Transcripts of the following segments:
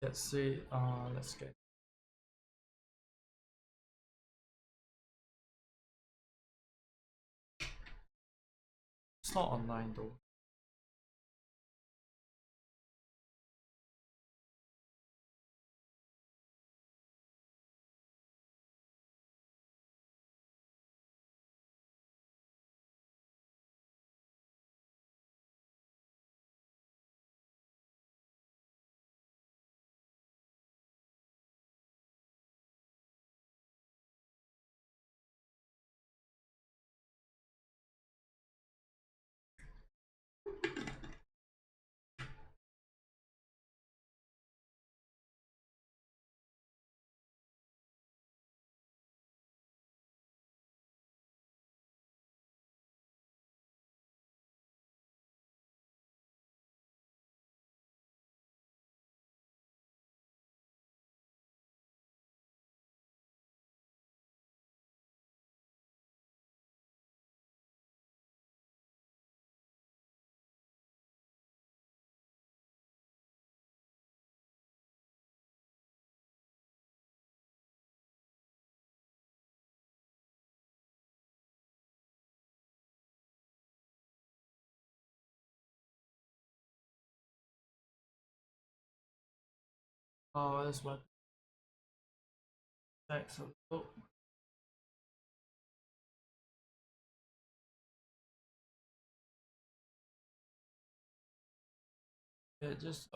Let's see. Let's get. It's not online though. That's what. Excellent. Oh, yeah, just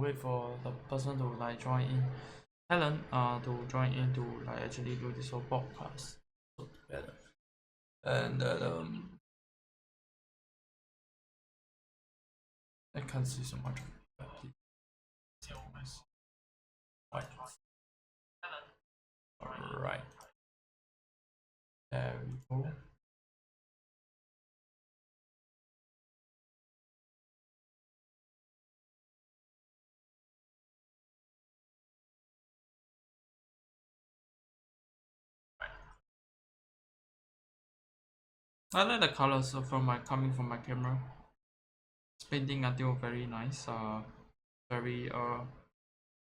wait for the person to like join in. Helen, to join in to like actually do this whole podcast so together. And I can't see so much. Right. All right. There we go. I like the colors from my coming from my camera. It's painting until very nice. Very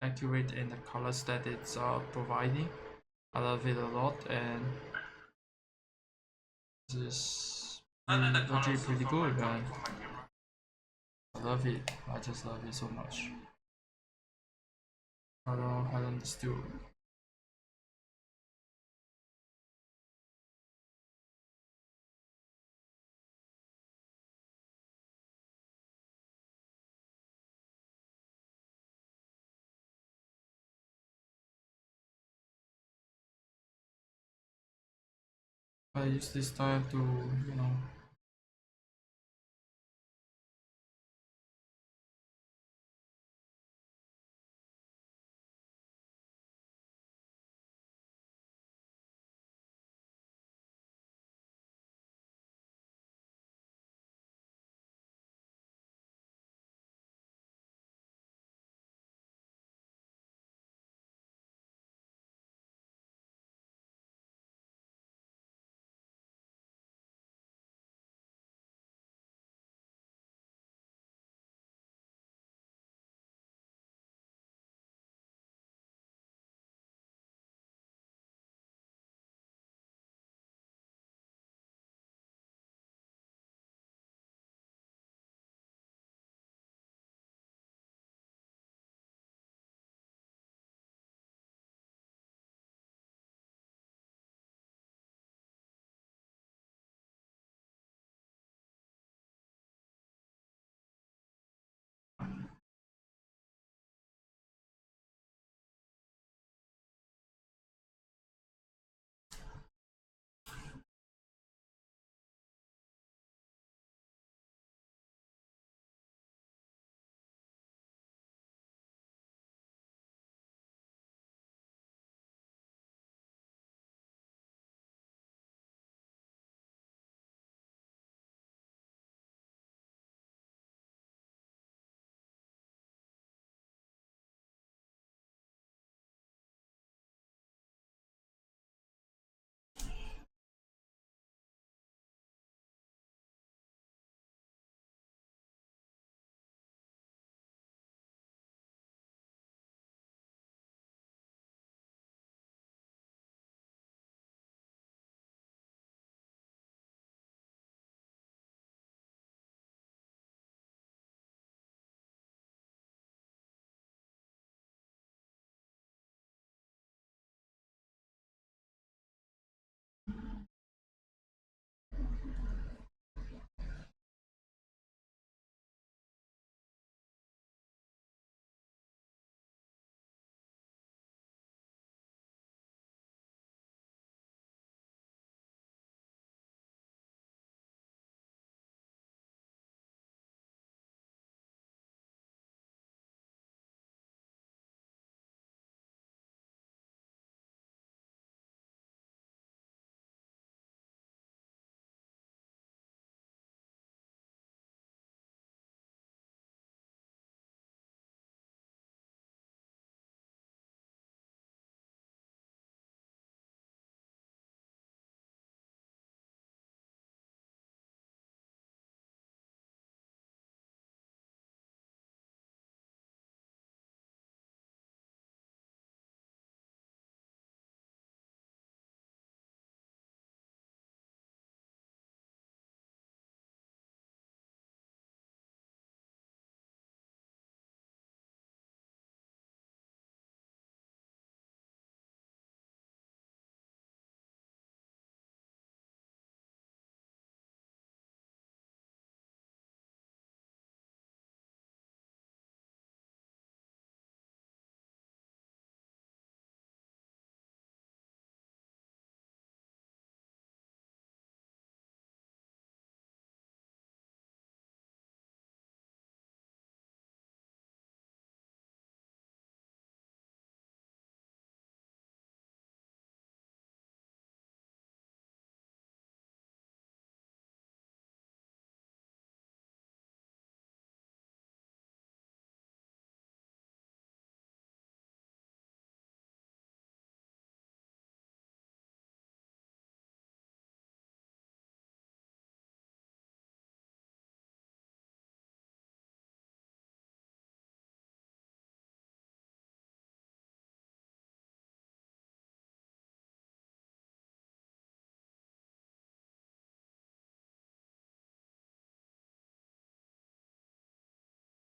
accurate in the colors that it's providing. I love it a lot, and this is actually pretty good, and I love it. I just love it so much. I don't still. I use this time to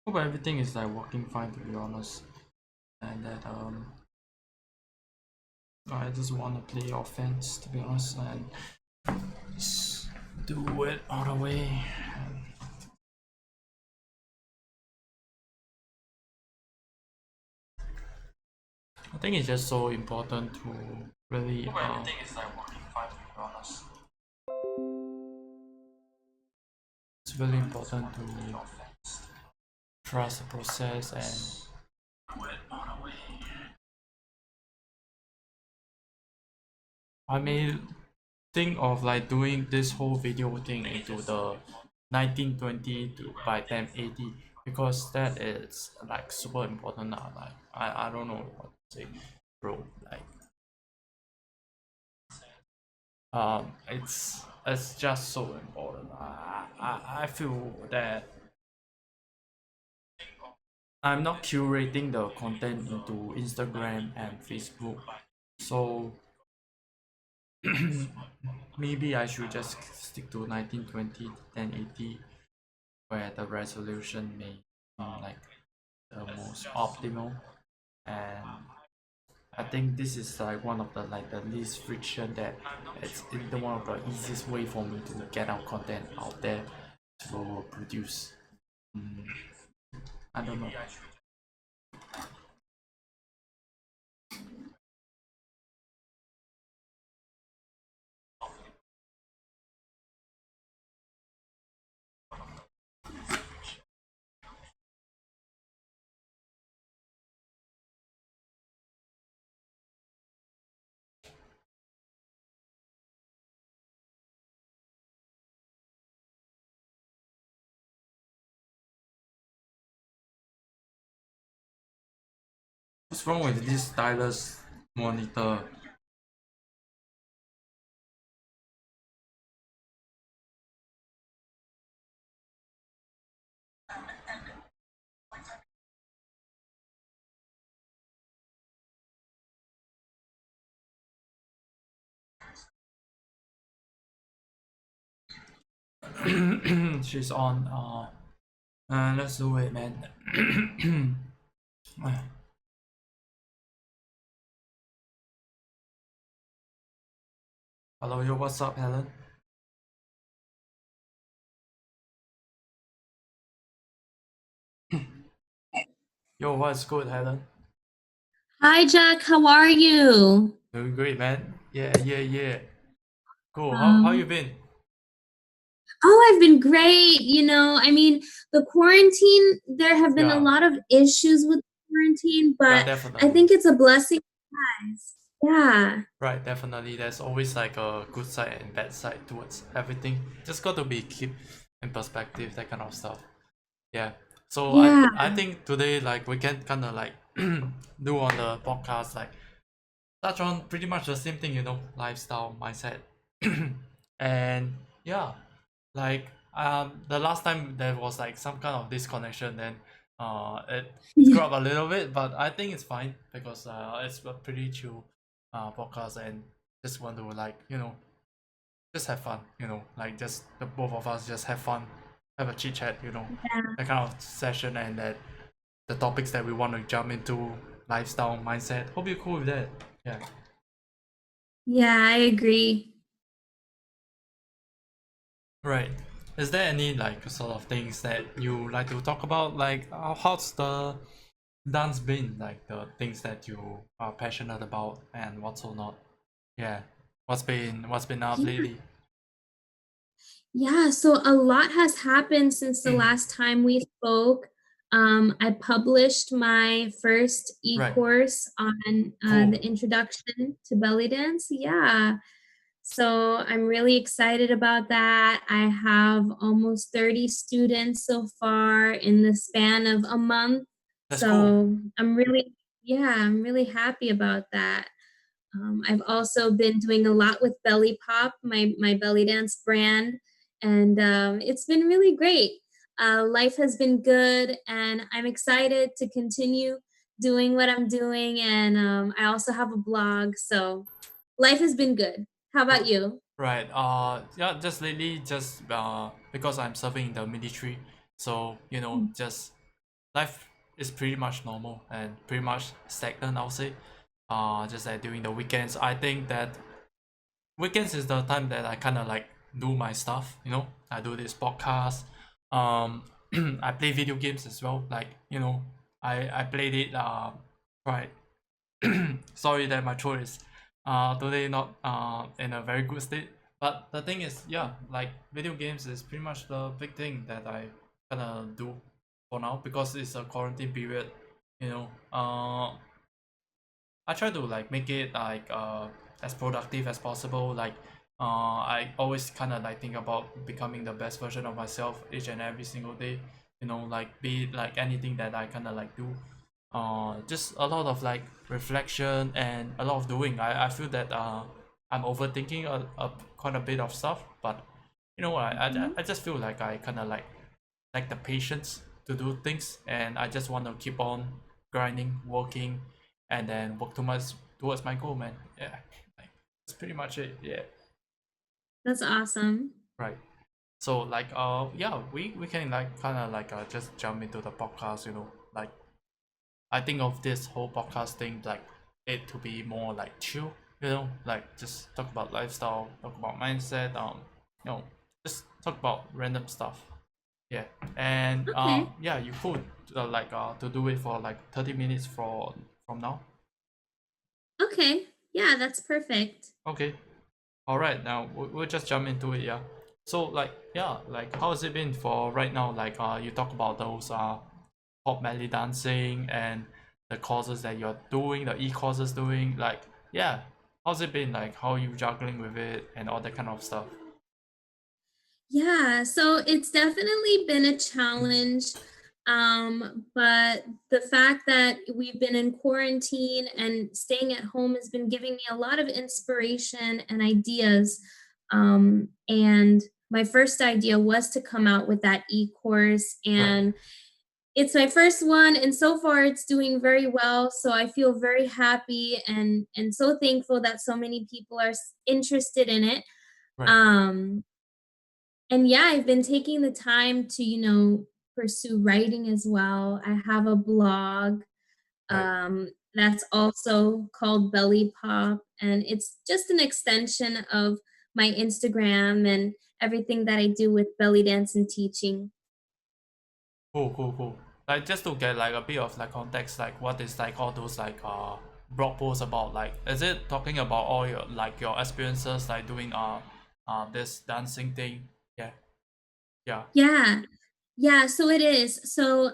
Hope everything is like working fine, to be honest. And that I just want to play offense, to be honest, and just do it all the way. I think it's just so important to really. Everything is like working fine, to be honest. It's really important to trust the process and do it all the way. I may think of like doing this whole video thing into the 1920 to by 1080 because that is like super important now. Like I don't know what to say, bro. Like it's just so important. I feel that I'm not curating the content into Instagram and Facebook, so maybe I should just stick to 1920 to 1080 where the resolution may be like the most optimal, and I think this is like one of the like the least friction that it's the one of the easiest way for me to get our content out there to produce. mm, I don't know. What's wrong with this stylus monitor? She's on. Let's do it, man. Hello, yo, what's up, Helen? Yo, what's good, Helen? Hi, Jack. How are you? Doing great, man. Yeah, yeah, yeah. Cool. How you Um, been? I've been great. The quarantine, there have been a Yeah, lot of issues with quarantine, yeah, but I definitely. think it's a blessing. Guys. Yeah. Right, definitely. There's always like a good side and bad side towards everything. Just got to be keep in perspective, that kind of stuff. Yeah. So Yeah. I think today like we can kind of like do on the podcast like touch on pretty much the same thing, lifestyle, mindset, and yeah, like the last time there was like some kind of disconnection, then it screwed up a little bit, but I think it's fine because it's a pretty chill podcast and just want to like just have fun, like just the both of us just have fun, have a chit chat, that kind of session, and that the topics that we want to jump into, lifestyle, mindset. Hope you're cool with that. Yeah. Yeah, I agree. Right. Is there any like sort of things that you like to talk about? Like, how's the dance been? Like the things that you are passionate about and what's or not? Yeah. What's been up Yeah. lately? Yeah, so a lot has happened since the last time we spoke. I published my first Right. e-course on the Cool. introduction to belly dance. Yeah. So I'm really excited about that. I have almost 30 students so far in the span of a month. That's cool. So I'm really happy about that. I've also been doing a lot with Belly Pop, my belly dance brand, and it's been really great. Life has been good, and I'm excited to continue doing what I'm doing. And I also have a blog, so life has been good. How about R- you? Right. Yeah, just lately, just because I'm serving in the military, so just life is pretty much normal and pretty much stagnant, I'll say. Just like during the weekends, I think that weekends is the time that I kind of like do my stuff. I do this podcast. Um, I play video games as well. Like I played it. Right. Sorry that my throat is today not in a very good state. But the thing is, yeah, like video games is pretty much the big thing that I kind of do for now because it's a quarantine period. You know, I try to like make it like as productive as possible. Like I always kind of like think about becoming the best version of myself each and every single day. Like be it like anything that I kind of like do. Just a lot of like reflection and a lot of doing. I feel that I'm overthinking quite a bit of stuff, but Mhm. I just feel like I kind of like the patience to do things, and I just want to keep on grinding, working, and then work towards my goal, man. Yeah, like that's pretty much it. Yeah, That's awesome. right. So like yeah, we can like kind of like just jump into the podcast. Like I think of this whole podcast thing like it to be more like chill. Like just talk about lifestyle, talk about mindset. You know, just talk about random stuff. Yeah, and Okay. yeah, you could to do it for like 30 minutes from now. Okay. Yeah, that's perfect. Okay, all right. Now we'll just jump into it. Yeah. So like yeah, like how has it been for right now? Like you talk about those pop belly dancing and the courses that you're doing, the e-courses doing. Like yeah, how's it been? Like how are you juggling with it and all that kind of stuff? Yeah, so it's definitely been a challenge. But the fact that we've been in quarantine and staying at home has been giving me a lot of inspiration and ideas. And my first idea was to come out with that e-course, Right, and it's my first one, and so far it's doing very well. So I feel very happy and so thankful that so many people are interested in it. right, Um, and yeah, I've been taking the time to, pursue writing as well. I have a blog right. that's also called Belly Pop, and it's just an extension of my Instagram and everything that I do with belly dance and teaching. Cool, cool, cool. Like just to get like a bit of like context, like what is like all those like blog posts about? Like, is it talking about all your experiences like doing this dancing thing? Yeah, yeah. Yeah. Yeah, so it is. So,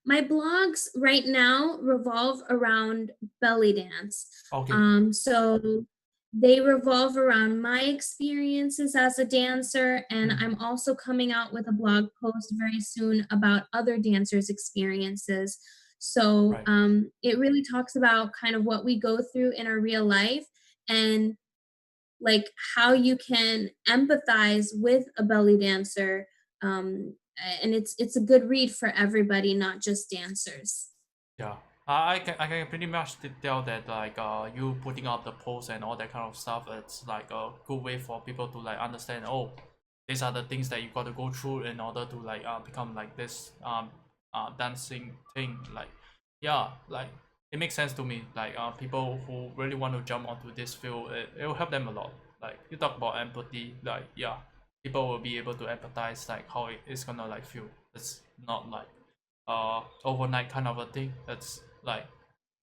my blogs right now revolve around belly dance. Okay, So they revolve around my experiences as a dancer, and mm, I'm also coming out with a blog post very soon about other dancers' experiences. So, right. it really talks about kind of what we go through in our real life and like how you can empathize with a belly dancer, and it's a good read for everybody, not just dancers. Yeah, I can pretty much tell that like you putting up the post and all that kind of stuff. It's like a good way for people to like understand. Oh, these are the things that you got to go through in order to like become like this dancing thing. Like yeah, like it makes sense to me. Like people who really want to jump onto this field, it will help them a lot. Like you talk about empathy. Like yeah, people will be able to empathize like how it is gonna like feel. It's not like overnight kind of a thing. That's like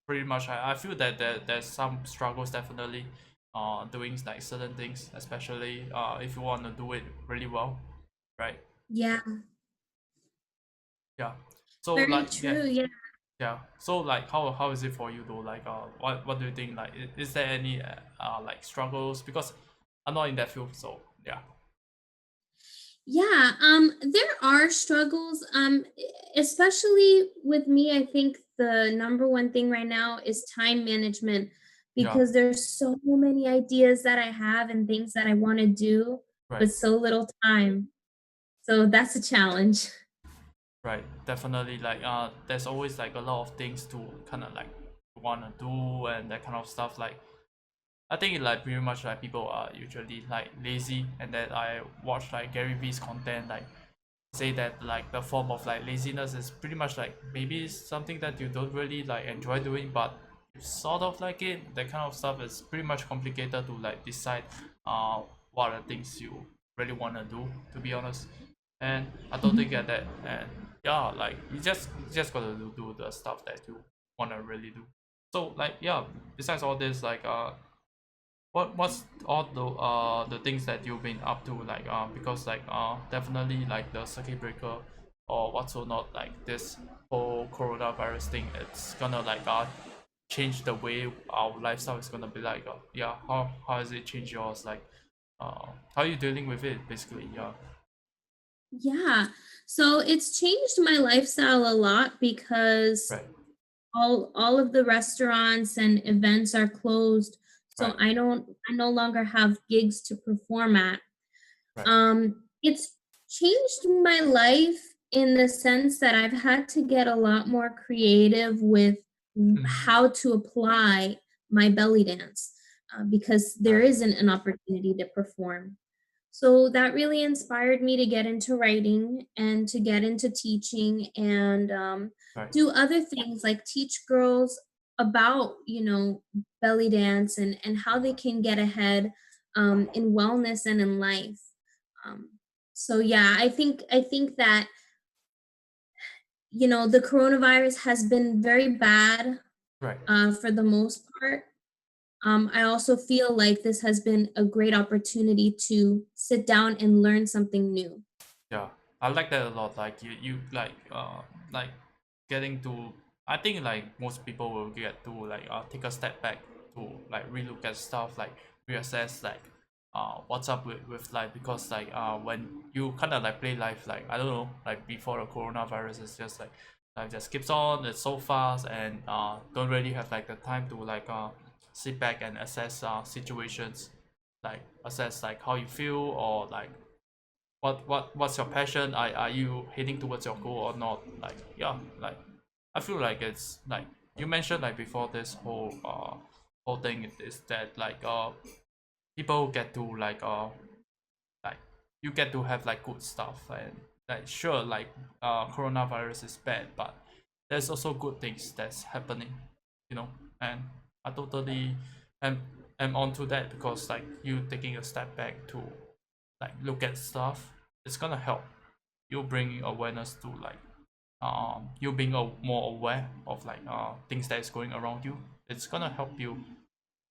pretty much I feel that there's some struggles definitely doing like certain things, especially if you want to do it really well, right? Yeah, Yeah. So very like yeah, true. Yeah. yeah. So like how is it for you though? Like what do you think? Like is there any like struggles? Because I'm not in that field, so yeah. Yeah, there are struggles, especially with me. I think the number one thing right now is time management Yeah, because there's so many ideas that I have and things that I want to do, right. but so little time. So that's a challenge. Right, definitely. Like, there's always like a lot of things to kind of like want to do and that kind of stuff. Like, I think like pretty much like people are usually like lazy, and that I watch like Gary V's content. Like, say that like the form of like laziness is pretty much like maybe something that you don't really like enjoy doing, but you sort of like it. That kind of stuff is pretty much complicated to like decide uh what are the things you really want to do, to be honest. And I totally get that. And yeah, like you just gotta do the stuff that you want to really do. So like yeah, besides all this, like what's all the things that you've been up to, like because like definitely like the circuit breaker or what's or not, like this whole coronavirus thing, it's gonna like change the way our lifestyle is gonna be like. Yeah, how has it changed yours, like how are you dealing with it basically? Yeah. Yeah. So it's changed my lifestyle a lot because Right. all of the restaurants and events are closed. So Right. I no longer have gigs to perform at. Right. It's changed my life in the sense that I've had to get a lot more creative with Mm-hmm. how to apply my belly dance because there Right. isn't an opportunity to perform. So that really inspired me to get into writing and to get into teaching and Right. do other things like teach girls about, belly dance and how they can get ahead in wellness and in life. Um, so yeah, I think that the coronavirus has been very bad Right. for the most part. I also feel like this has been a great opportunity to sit down and learn something new. Yeah, I like that a lot. Like you like getting to. I think like most people will get to like take a step back to like relook at stuff, like reassess like what's up with life, because like when you kind of like play life, like I don't know, like before the coronavirus, it's just like life just keeps on. It's so fast, and don't really have like the time to like sit back and assess situations, like assess like how you feel, or like what's your passion, are you heading towards your goal or not, like yeah, like I feel like it's like you mentioned like before this whole thing is that like people get to like you get to have like good stuff, and like sure, like coronavirus is bad, but there's also good things that's happening, you know. And I totally am am onto that, because like you taking a step back to like look at stuff, it's gonna help you bringing awareness to like you being more aware of like things that is going around you. It's gonna help you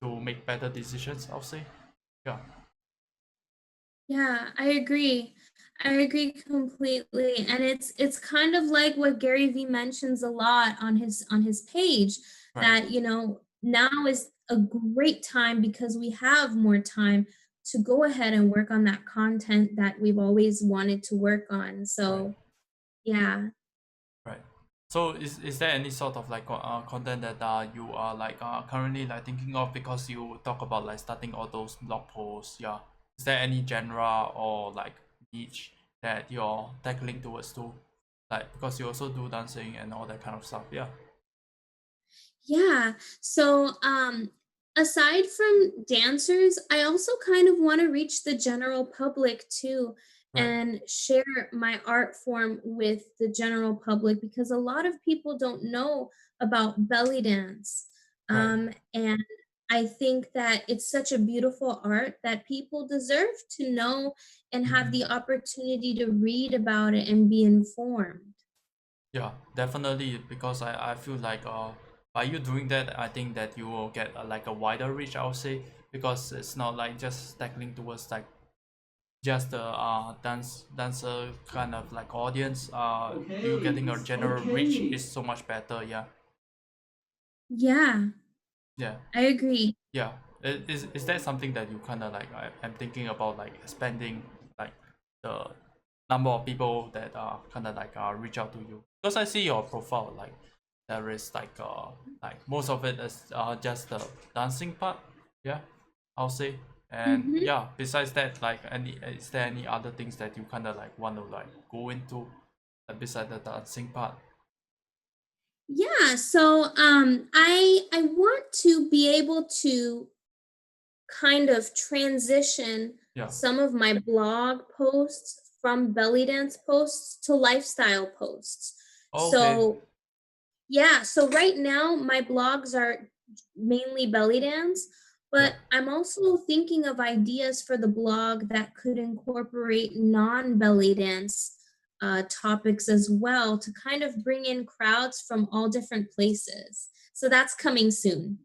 to make better decisions, I'll say. Yeah. Yeah, I agree. I agree completely. And it's kind of like what Gary Vee mentions a lot on his page Right. that, now is a great time because we have more time to go ahead and work on that content that we've always wanted to work on. Right. So, yeah. Right. So is there any sort of like content that you are like currently like thinking of, because you talk about like starting all those blog posts? Yeah. Is there any genre or like niche that you're tackling towards to? Like because you also do dancing and all that kind of stuff. Yeah. Yeah. So, aside from dancers, I also kind of want to reach the general public too Right. and share my art form with the general public because a lot of people don't know about belly dance. Right. And I think that it's such a beautiful art that people deserve to know and have Mm-hmm. the opportunity to read about it and be informed. Yeah, definitely. Because I feel like by you doing that, I think that you will get like a wider reach, I would say, because it's not like just tackling towards like just the dancer kind of like audience. You getting a Okay, general reach okay. is so much better. Yeah. Yeah, Yeah. I agree. Yeah. Is that something that you kind of like am thinking about, like expanding like the number of people that kind of like reach out to you? Because I see your profile, like there is like most of it is just the dancing part. Yeah, I'll say. And Mhm. yeah, besides that, like any is there any other things that you kind of like want to like go into beside the dancing part? Yeah, so I want to be able to kind of transition Yeah. some of my blog posts from belly dance posts to lifestyle posts. Okay. So yeah, so right now my blogs are mainly belly dance, Yeah. but I'm also thinking of ideas for the blog that could incorporate non-belly dance topics as well to kind of bring in crowds from all different places. So that's coming soon.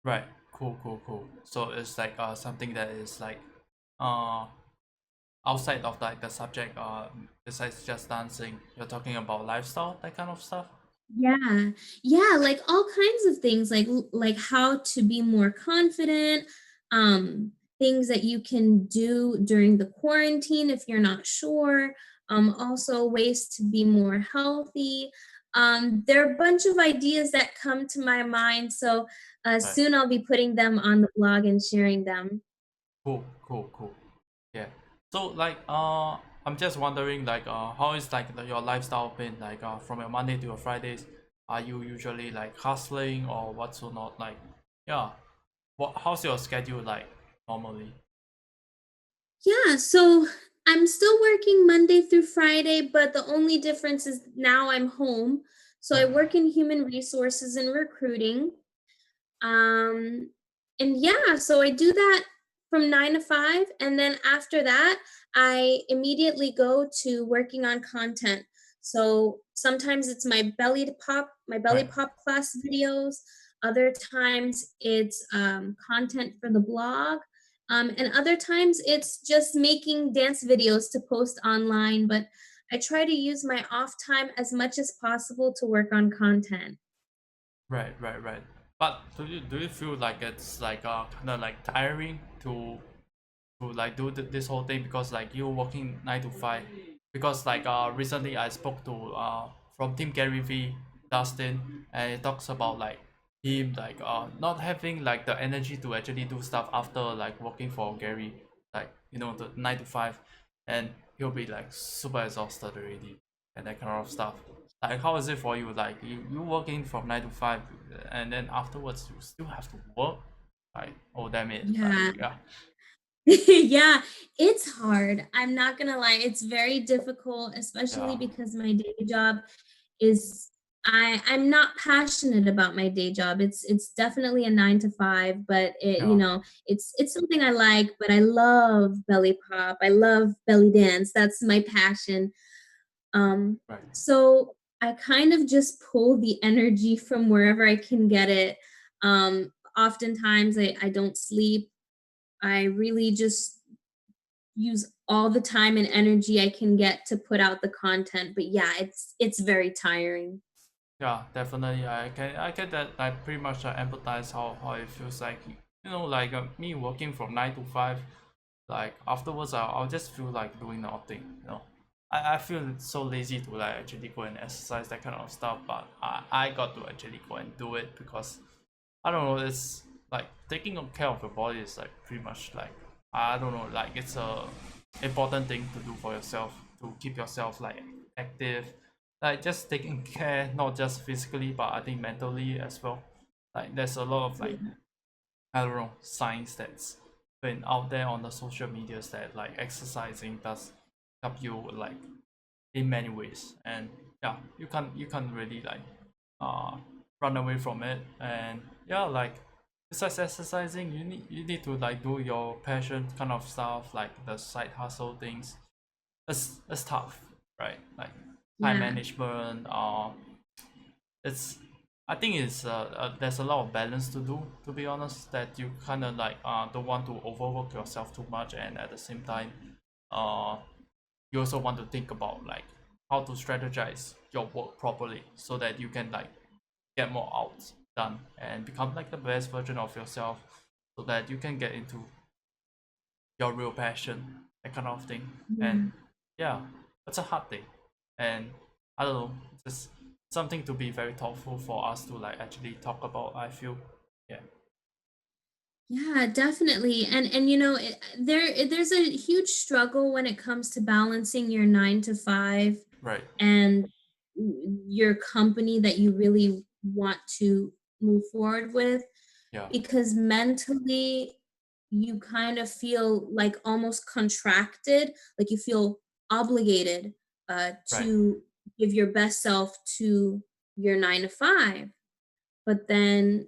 Right. Cool. Cool. Cool. So it's like something that is like uh outside of like the subject besides just dancing. You're talking about lifestyle, that kind of stuff. Yeah. Yeah, like all kinds of things like how to be more confident, things that you can do during the quarantine if you're not sure, also ways to be more healthy. There are a bunch of ideas that come to my mind, so Right. soon I'll be putting them on the blog and sharing them. Cool. Cool. Cool. Yeah. So like I'm just wondering like how is like your lifestyle been like from your Monday to your Fridays? Are you usually like hustling or what's or not like yeah. How's your schedule like normally? Yeah, so I'm still working Monday through Friday, but the only difference is now I'm home. So I Right. work in human resources and recruiting. Um, and yeah, so I do that from 9 to 5. And then after that, I immediately go to working on content. So sometimes it's my belly Right. pop class videos. Other times it's content for the blog. And other times it's just making dance videos to post online. But I try to use my off time as much as possible to work on content. Right. Right. Right. But do you feel like it's like kind of like tiring to like do this whole thing because like you working 9 to 5 because like recently I spoke to from Team Gary V Dustin and he talks about like him like not having like the energy to actually do stuff after like working for Gary like you know the 9 to 5 and he'll be like super exhausted already and that kind of stuff like how is it for you like you working from 9 to 5 and then afterwards you still have to work like oh damn it like Yeah. yeah. Yeah, it's hard. I'm not gonna lie, it's very difficult, especially Yeah. because my day job is I'm not passionate about my day job. It's definitely a 9 to 5, but Yeah. it's something I like, but I love belly pop. I love belly dance. That's my passion. Right. So I kind of just pull the energy from wherever I can get it. Oftentimes I don't sleep. I really just use all the time and energy I can get to put out the content. But yeah, it's very tiring. Yeah, definitely. I get that. I pretty much empathize how it feels like. You know, like me working from 9 to 5. Like afterwards, I'll just feel like doing nothing. You know, I feel so lazy to like actually go and exercise that kind of stuff. But I got to actually go and do it because I don't know. It's like taking care of your body is like pretty much like I don't know. Like it's a important thing to do for yourself to keep yourself like active, like just taking care not just physically but I think mentally as well. Like there's a lot of like Yeah. I don't know science that's been out there on the social medias that like exercising does help you like in many ways and yeah you can't really like uh run away from it and yeah like besides exercising you need to like do your passion kind of stuff like the side hustle things. It's tough, right? Like time Yeah. management it's I think it's there's a lot of balance to do to be honest that you kind of like don't want to overwork yourself too much and at the same time uh you also want to think about like how to strategize your work properly so that you can like get more out done and become like the best version of yourself so that you can get into your real passion, that kind of thing. And Yeah. yeah, it's a hard thing. And I don't know, just something to be very thoughtful for us to like actually talk about, I feel. Yeah. Yeah, definitely. And there's a huge struggle when it comes to balancing your 9 to 5 Right. and your company that you really want to move forward with, Yeah. because mentally you kind of feel like almost contracted, like you feel obligated right, to give your best self to your 9 to 5. But then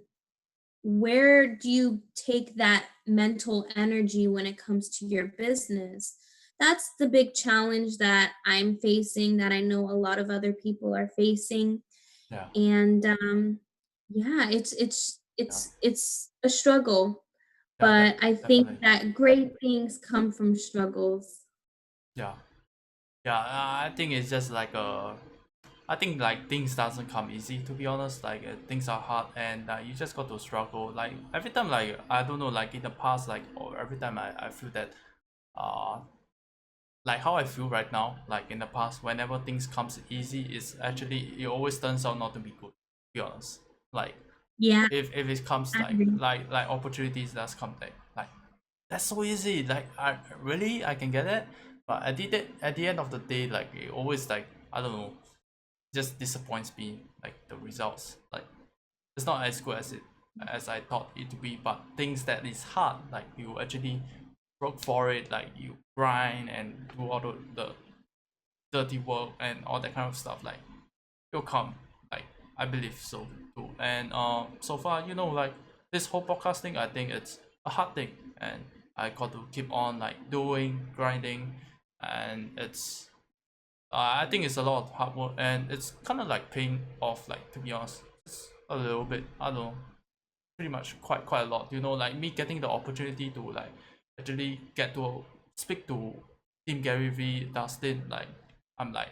where do you take that mental energy when it comes to your business? That's the big challenge that I'm facing, that I know a lot of other people are facing. yeah, And yeah, yeah, it's a struggle, yeah, but I think definitely, that great things come from struggles. yeah, yeah. I think it's just like I think like things doesn't come easy, to be honest. Like things are hard, and you just got to struggle. Like every time, like I don't know, like in the past, like or every time I feel that uh like how I feel right now, like in the past, whenever things comes easy, it's actually it always turns out not to be good. To be honest, like Yeah, if it comes I agree. like opportunities does come like that's so easy. Like I really I can get it, but at the end of the day, like it always like I don't know, just disappoints me. Like the results, like it's not as good as I thought it to be. But things that is hard, like you actually work for it, like you grind and do all the dirty work and all that kind of stuff, like it'll come. Like I believe so too. And so far, like this whole podcasting, I think it's a hard thing, and I got to keep on like doing grinding, and it's I think it's a lot of hard work, and it's kind of like paying off. Like to be honest, it's a little bit. I don't know, pretty much quite a lot. Like me getting the opportunity to like actually get to speak to Team Gary V, Dustin. Like I'm like,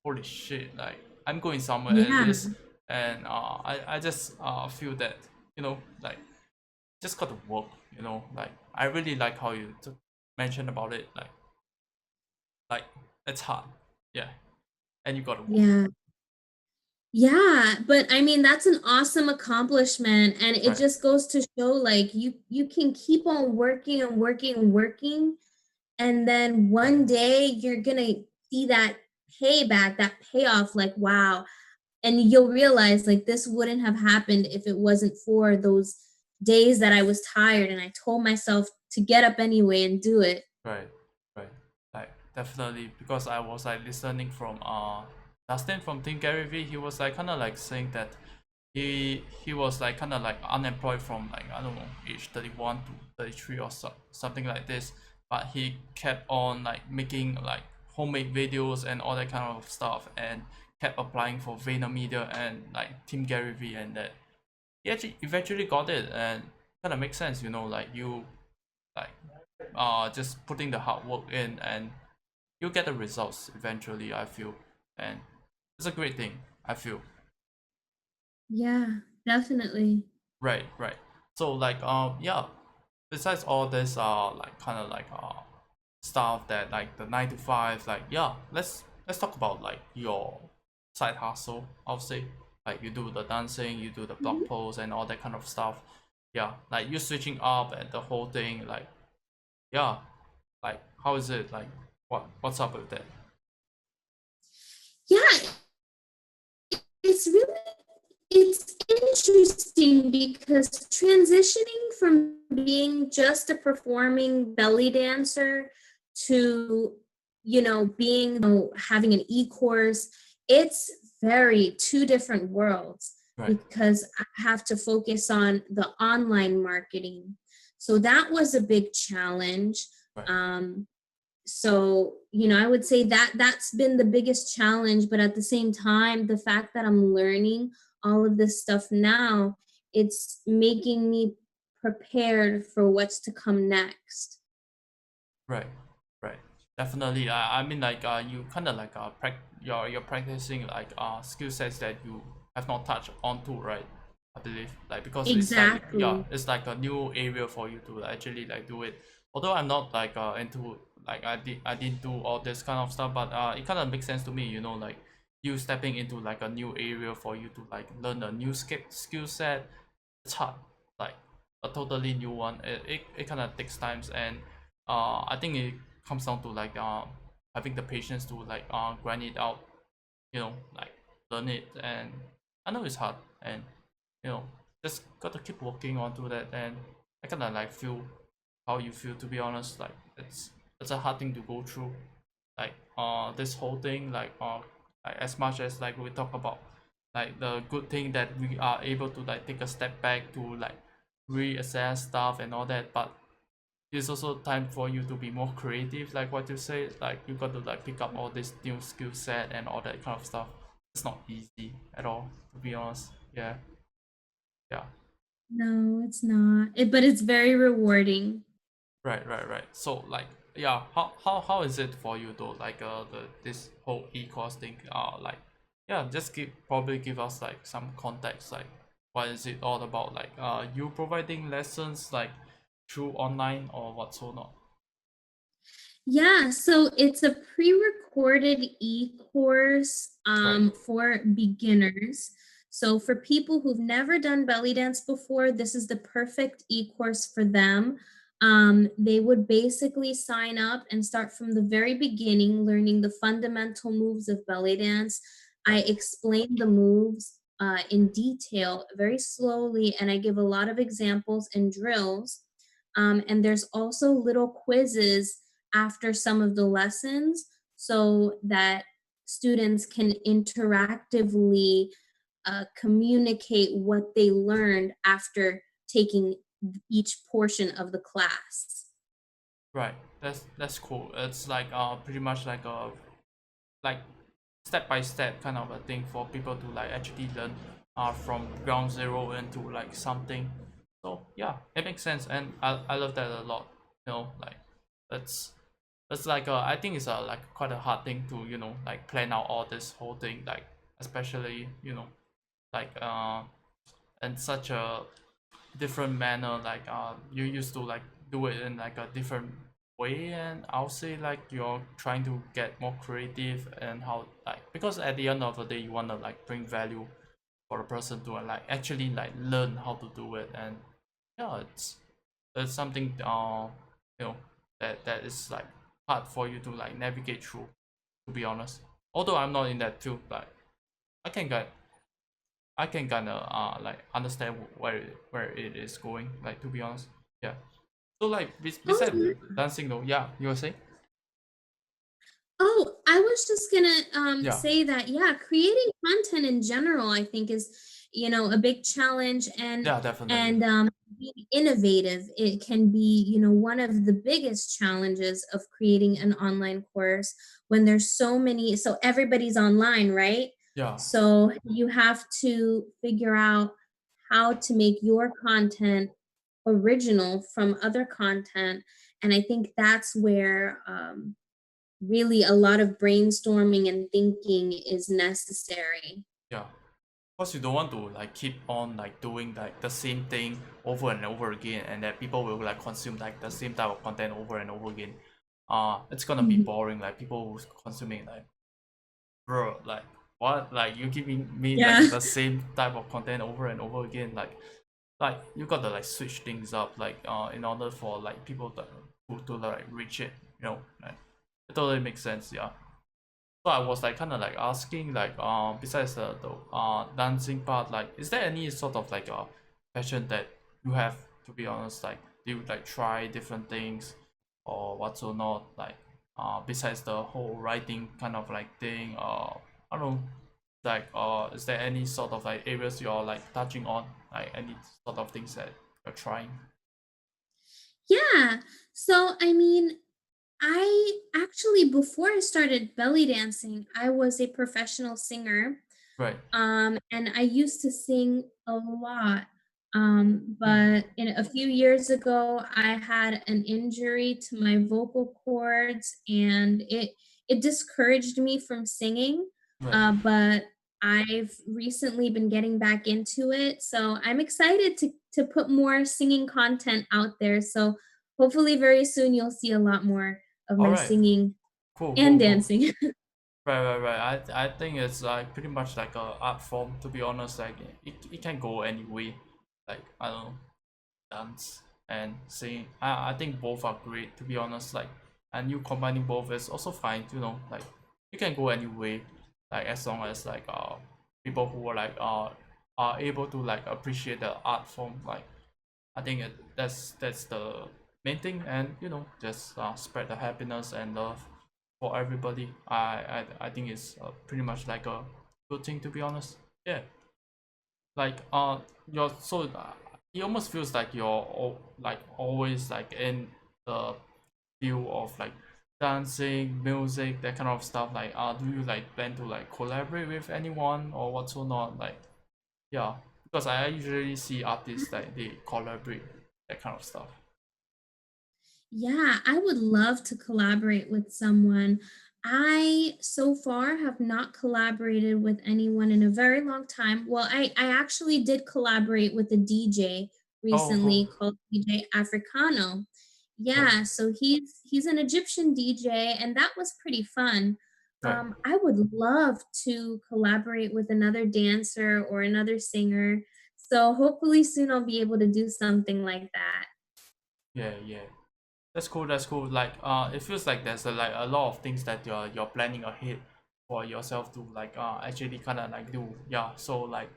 holy shit! Like I'm going somewhere at Yeah, least, and I just feel that like just got to work. Like I really like how you mentioned about it. Like it's hard, yeah, and you got to work. yeah. Yeah, but I mean, that's an awesome accomplishment, and it Right, just goes to show, like, you can keep on working and working and working, and then right, one day you're gonna see that payback, that payoff, like, wow, and you'll realize, like, this wouldn't have happened if it wasn't for those days that I was tired and I told myself to get up anyway and do it. right, right. Like definitely because I was like listening from Dustin from Team Gary V. He was like kind of like saying that he was like kind of like unemployed from like I don't know age 31 to 33 or something like this, but he kept on like making like homemade videos and all that kind of stuff, and kept applying for VaynerMedia and like Team Gary V, and that he actually eventually got it, and kind of makes sense, like you like just putting the hard work in, and you get the results eventually, I feel. And it's a great thing, I feel. Yeah, definitely. Right, right. So like yeah, besides all this like kind of like stuff that like the 9 to 5, like yeah, let's talk about like your side hustle, I'll say. Like you do the dancing, you do the blog Mhm. posts and all that kind of stuff. Yeah, like you switching up and the whole thing, like yeah, like how is it like, what's up with that? Yeah, it's really it's interesting because transitioning from being just a performing belly dancer to, being, having an e-course, it's very two different worlds Right, because I have to focus on the online marketing. So that was a big challenge. right, Um, so I would say that that's been the biggest challenge, but at the same time, the fact that I'm learning all of this stuff now, it's making me prepared for what's to come next. right, right. Definitely. I mean like you kind of like you're practicing like skill sets that you have not touched onto, right? I believe like because it's like yeah, Exactly. it's like a new area for you to actually like do it. Although I'm not like into like I didn't do all this kind of stuff, but it kind of makes sense to me, like you stepping into like a new area for you to like learn a new skill set. It's hard, like a totally new one. It kind of takes times, and I think it comes down to like having the patience to like grind it out, like learn it. And I know it's hard, and you know just got to keep working onto that. And I kind of like feel how you feel, to be honest. Like it's a hard thing to go through. like this whole thing, like as much as like we talk about like the good thing that we are able to like take a step back to like reassess stuff and all that, but it's also time for you to be more creative, like what you say, like you got to like pick up all this new skill set and all that kind of stuff. It's not easy at all, to be honest. Yeah, yeah. No, it's not. But it's very rewarding. Right, right, right. So like, yeah, how is it for you though? Like the this whole e-course thing. Like, yeah, just give us like some context. Like, what is it all about? Like, you providing lessons like through online or what so not? Yeah, so it's a pre-recorded e-course Right, for beginners. So for people who've never done belly dance before, this is the perfect e-course for them. They would basically sign up and start from the very beginning, learning the fundamental moves of belly dance. I right, explain the moves in detail, very slowly, and I give a lot of examples and drills. And there's also little quizzes after some of the lessons so that students can interactively communicate what they learned after taking each portion of the class. right. That's cool. It's like pretty much like a like step by step kind of a thing for people to like actually learn from ground zero into like something. So yeah, it makes sense, and I love that a lot. Like that's that's like I think it's like quite a hard thing to like plan out all this whole thing, like especially like in such a different manner, like you used to like do it in like a different way, and I'll say like you're trying to get more creative and how like, because at the end of the day you want to like bring value for a person to like actually like learn how to do it. And yeah, it's something you know that is like hard for you to like navigate through, to be honest. Although I'm not in that too, but I can get I can kind of like understand where it is going. Like, to be honest, yeah. So like Oh, besides dancing though, yeah, you were saying? Oh, I was just gonna Yeah, say that, yeah, creating content in general, I think is, a big challenge, yeah, definitely. and being innovative. It can be, one of the biggest challenges of creating an online course when there's so everybody's online, right? Yeah, So you have to figure out how to make your content original from other content, and I think that's where really a lot of brainstorming and thinking is necessary. yeah. Because you don't want to like keep on like doing like the same thing over and over again, and that people will like consume like the same type of content over and over again. It's gonna be Mhm. boring. Like people who's consuming like, bro, like what? Like you giving me Yeah. like the same type of content over and over again. Like you gotta like switch things up, like in order for like people to like reach it. Like it totally makes sense. Yeah. So I was like kind of like asking like besides the dancing part, like is there any sort of like a passion that you have, to be honest, like do you like try different things or what's or not, like besides the whole writing kind of like thing, I don't know, like is there any sort of like areas you're like touching on, like any sort of things that you're trying? Yeah. So, I mean, I actually, before I started belly dancing, I was a professional singer. Right. And I used to sing a lot. Hmm. But a few years ago, I had an injury to my vocal cords, and it discouraged me from singing. Right. But I've recently been getting back into it, so I'm excited to put more singing content out there. So hopefully, very soon you'll see a lot more of All my right. singing Cool, and cool, cool. dancing. Right, right, right. I think it's like pretty much like a art form, to be honest. Like it can go any way. Like I don't know, dance and sing. I think both are great, to be honest. Like, and you combining both is also fine. Like you can go any way. Like as long as like people who are like are able to like appreciate the art form. Like I think that's the main thing, and just spread the happiness and love. for everybody. I think it's pretty much like a good thing, to be honest. Yeah, like you're so it almost feels like you're like always like in the field of like dancing, music, that kind of stuff. Like do you like plan to like collaborate with anyone or what's or not? Like yeah, because I usually see artists like they collaborate, that kind of stuff. Yeah, I would love to collaborate with someone. I so far have not collaborated with anyone in a very long time. Well, I actually did collaborate with a DJ Oh, cool. recently called DJ Africano. Right, Yeah, so he's an Egyptian DJ and that was pretty fun. right. I would love to collaborate with another dancer or another singer. So hopefully soon I'll be able to do something like that. Yeah, yeah. That's cool. That's cool. Like, it feels like there's like a lot of things that you're planning ahead for yourself to like actually kind of like do. Yeah. So like,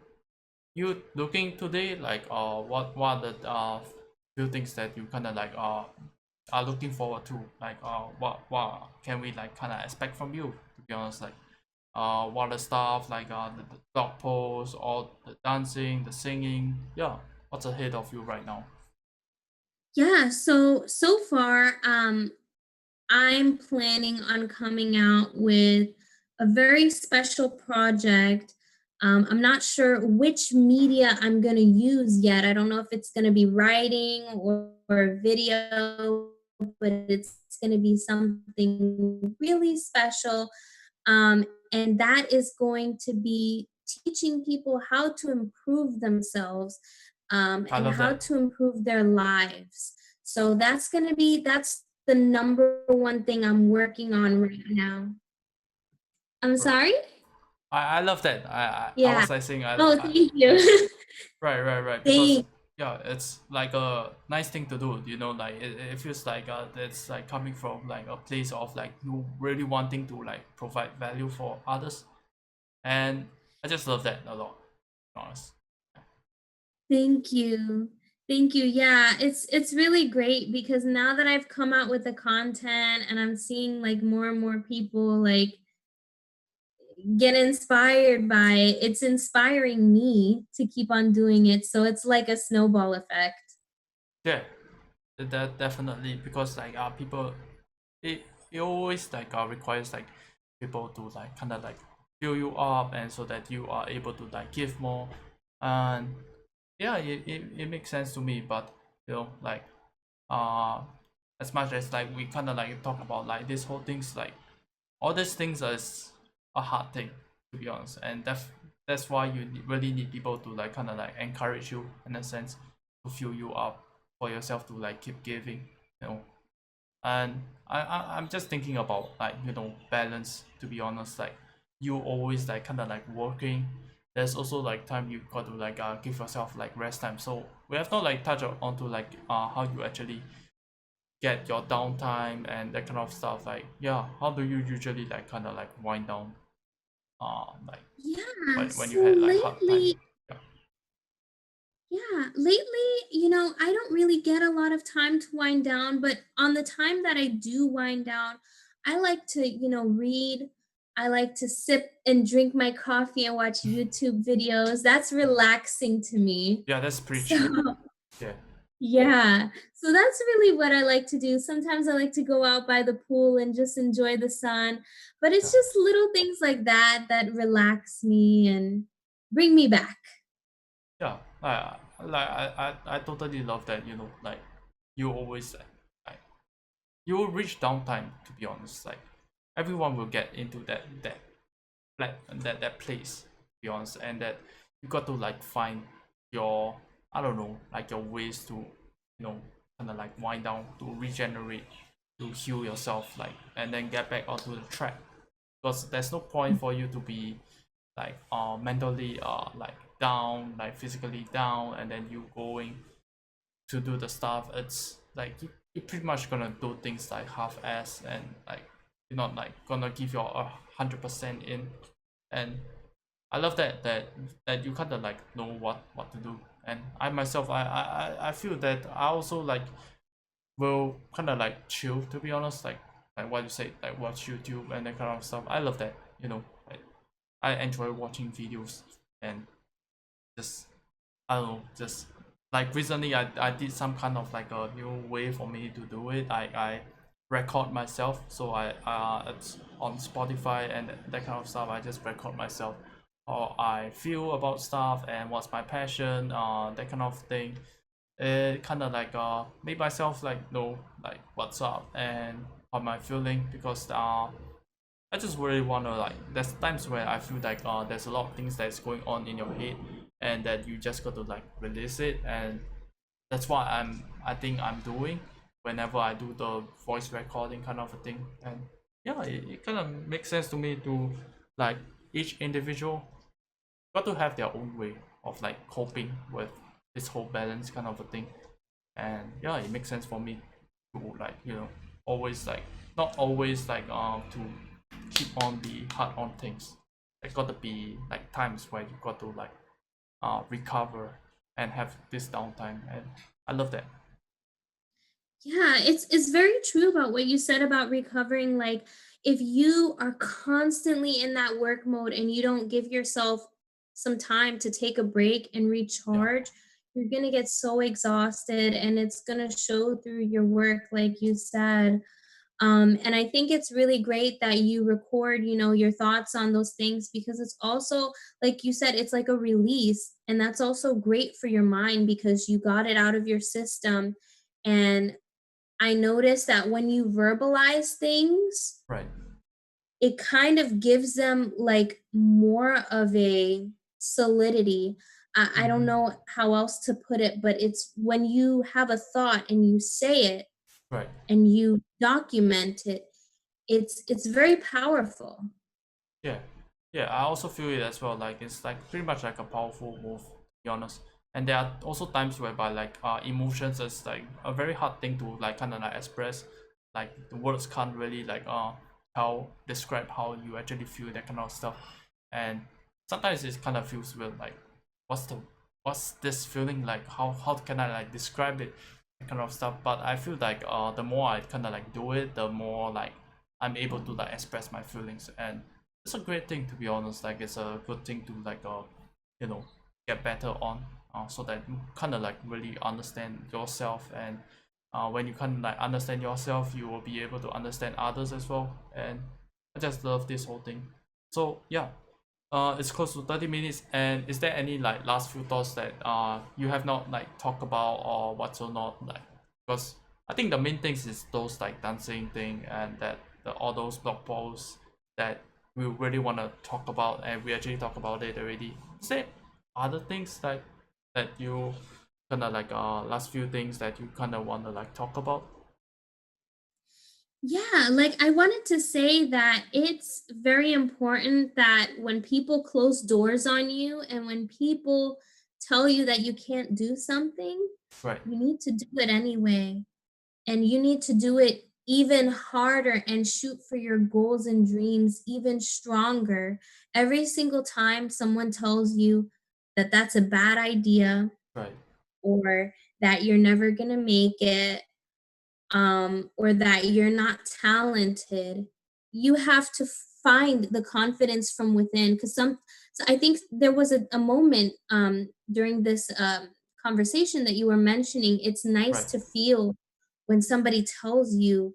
you looking today like what are the few things that you kind of like are looking forward to, like what can we like kind of expect from you, to be honest, like what are the stuff like the blog posts or the dancing, the singing, yeah, what's ahead of you right now? Yeah, so far, I'm planning on coming out with a very special project. I'm not sure which media I'm going to use yet. I don't know if it's going to be writing or video, but it's going to be something really special. And that is going to be teaching people how to improve themselves I and love how that. to improve their lives. So that's the number one thing I'm working on right now. I'm Right. sorry? I love that. I Yeah. was like saying Oh, I thank yeah. you. Right, right, right. Because Thank yeah, it's like a nice thing to do. Like it feels like it's like coming from like a place of like you really wanting to like provide value for others, and I just love that a lot. To be honest. thank you. Thank you. Yeah, it's really great because now that I've come out with the content and I'm seeing like more and more people like get inspired by it, it's inspiring me to keep on doing it. So it's like a snowball effect. Yeah, that definitely, because like people, it always like requires like people to like kind of like fill you up, and so that you are able to like give more, and yeah, it makes sense to me. But like uh as much as like we kind of like talk about like this whole things, like all these things is a hard thing, to be honest, and that's why you really need people to like kind of like encourage you in a sense, to fill you up for yourself to like keep giving, you know and I'm just thinking about like balance, to be honest. Like you always like kind of like working, there's also like time you got to like give yourself like rest time. So we have not like touched onto like how you actually get your downtime and that kind of stuff. Like yeah, how do you usually like kind of like wind down like Yeah, when you so had like hard time? lately, Yeah. yeah, lately, I don't really get a lot of time to wind down, but on the time that I do wind down, I like to, read. I like to sip and drink my coffee and watch YouTube videos. That's relaxing to me. Yeah, that's pretty So, chill. Yeah. yeah. So that's really what I like to do. Sometimes I like to go out by the pool and just enjoy the sun, but it's Yeah. just little things like that that relax me and bring me back. Yeah, I totally love that, like you always like you will reach downtime, to be honest. Like everyone will get into that place, to be honest, and that you got to like find your, I don't know, like your ways to, kind of like wind down, to regenerate, to heal yourself, like, and then get back onto the track. Because there's no point for you to be like mentally like down, like physically down, and then you going to do the stuff. It's like you're pretty much gonna do things like half-ass, and like you're not like gonna give your 100% in. And I love that you kind of like know what to do. And I myself, I feel that I also like will kind of like chill, to be honest. Like like what you say, like watch YouTube and that kind of stuff. I love that. I enjoy watching videos and just I don't know, just like recently I did some kind of like a new way for me to do it. I record myself, so it's on Spotify and that kind of stuff. I just record myself how I feel about stuff and what's my passion, that kind of thing. It kind of like make myself like know like what's up and how am I feeling, because I just really wanna like there's times where I feel like there's a lot of things that's going on in your head and that you just got to like release it, and that's what I think I'm doing whenever I do the voice recording kind of a thing. And yeah, it kind of makes sense to me to like each individual got to have their own way of like coping with this whole balance kind of a thing. And yeah, it makes sense for me to like always like not always like to keep on be hard on things. There's got to be like times where you got to like recover and have this downtime, and I love that. Yeah, it's very true about what you said about recovering. Like, if you are constantly in that work mode and you don't give yourself some time to take a break and Yeah, recharge, you're gonna get so exhausted and it's gonna show through your work, like you said. And I think it's really great that you record, your thoughts on those things, because it's also, like you said, it's like a release. And that's also great for your mind because you got it out of your system. And I noticed that when you verbalize things, right. it kind of gives them like more of a solidity. I don't Hmm. know how else to put it, but it's when you have a thought and you say it Right. and you document it, it's very powerful. Yeah, yeah. I also feel it as well. Like it's like pretty much like a powerful move, to be honest. And there are also times whereby like emotions is like a very hard thing to like kind of like express. Like the words can't really like how describe how you actually feel, that kind of stuff. And sometimes it kind of feels weird. Like what's the what's this feeling like? How can I like describe it? That kind of stuff. But I feel like the more I kind of like do it, the more like I'm able to like express my feelings, and it's a great thing, to be honest. Like it's a good thing to like you know get better on, so that you kind of like really understand yourself. And when you kind of like understand yourself, you will be able to understand others as well. And I just love this whole thing. So yeah, it's close to 30 minutes. And is there any like last few thoughts that you have not like talked about or what's or not, like, because I think the main things is those like dancing thing and that all those blog posts that we really want to talk about, and we actually talk about it already. Is there other things like that you kind of like last few things that you kind of want to like talk about? Yeah, like I wanted to say that it's very important that when people close doors on you and when people tell you that you can't do something, Right. you need to do it anyway. And you need to do it even harder and shoot for your goals and dreams even stronger. Every single time someone tells you that that's a bad idea Right. or that you're never going to make it, or that you're not talented, you have to find the confidence from within. Because so I think there was a moment during this conversation that you were mentioning. It's nice Right. to feel when somebody tells you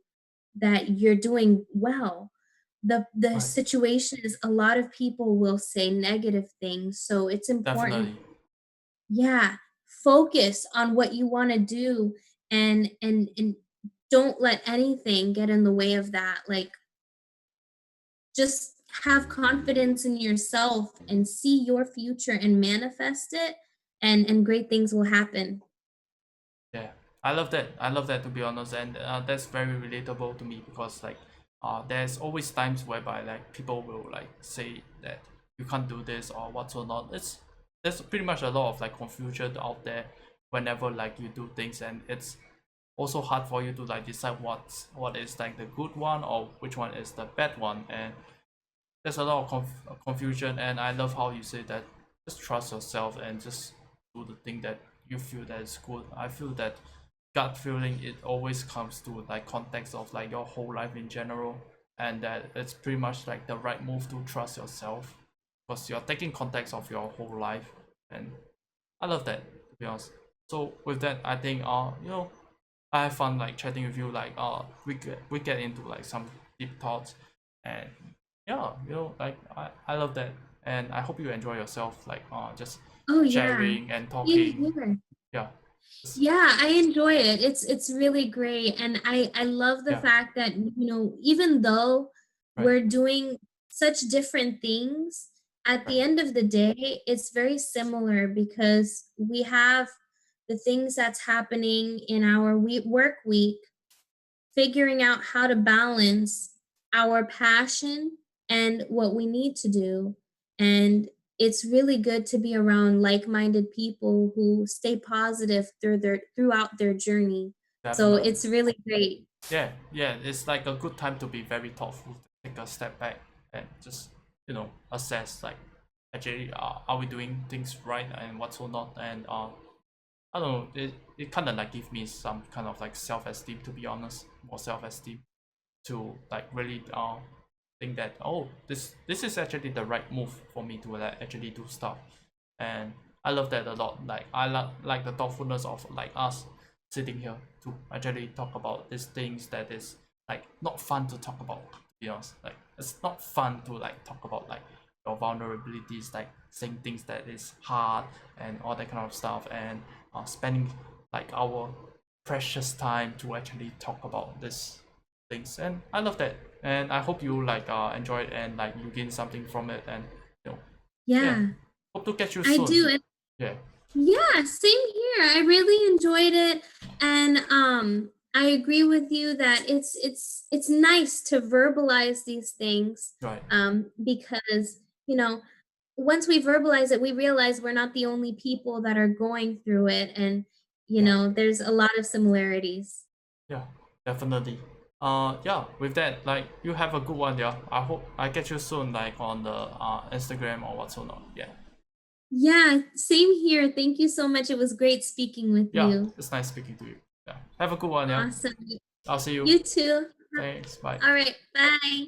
that you're doing well. The Right. situation is a lot of people will say negative things, so it's important. Definitely. Yeah, focus on what you wanna do and don't let anything get in the way of that. Like, just have confidence in yourself and see your future and manifest it, and great things will happen. Yeah, I love that. I love that, to be honest, and that's very relatable to me, because like, there's always times whereby like people will like say that you can't do this or what's or not. It's There's pretty much a lot of like confusion out there whenever like you do things, and it's also hard for you to like decide what is like the good one or which one is the bad one. And there's a lot of confusion, and I love how you say that just trust yourself and just do the thing that you feel that is good. I feel that gut feeling, it always comes to like context of like your whole life in general, and that it's pretty much like the right move to trust yourself because you're taking context of your whole life, and I love that, to be honest. So with that, I think I have fun like chatting with you. Like we get into like some deep thoughts, and yeah, like I love that, and I hope you enjoy yourself. Like just Oh yeah. sharing and Same talking. here. Yeah, just- Yeah, I enjoy it. It's really great. And I love the yeah, fact that, even though right, we're doing such different things, at right, the end of the day, it's very similar because we have the things that's happening in our work week, figuring out how to balance our passion and what we need to do. And it's really good to be around like-minded people who stay positive throughout their journey. So definitely. it's really great. Yeah, yeah, it's like a good time to be very thoughtful, to take a step back and just assess like actually are we doing things right and what's or not, and I don't know, it kind of like give me some kind of like self-esteem, to be honest, more self-esteem to like really think that, oh, this is actually the right move for me to like actually do stuff. And I love that a lot. Like I love like the thoughtfulness of like us sitting here to actually talk about these things that is like not fun to talk about, to be honest. Like it's not fun to like talk about like your vulnerabilities, like saying things that is hard and all that kind of stuff, and spending like our precious time to actually talk about this things. And I love that, and I hope you like enjoy it and like you gain something from it, and you know yeah, Yeah, hope to catch you I soon. do. Yeah, Yeah, same here. I really enjoyed it, and I agree with you that it's nice to verbalize these things, right, because once we verbalize it, we realize we're not the only people that are going through it, and yeah, there's a lot of similarities. yeah, definitely. Yeah, with that, like you have a good one. Yeah, I hope I catch you soon, like on the Instagram or whatsoever. Yeah, Yeah, same here. Thank you so much. It was great speaking with yeah, you. it's nice speaking to you. Yeah, have a good one. Yeah, Awesome. I'll see you. You too. Thanks, bye. All right. Bye.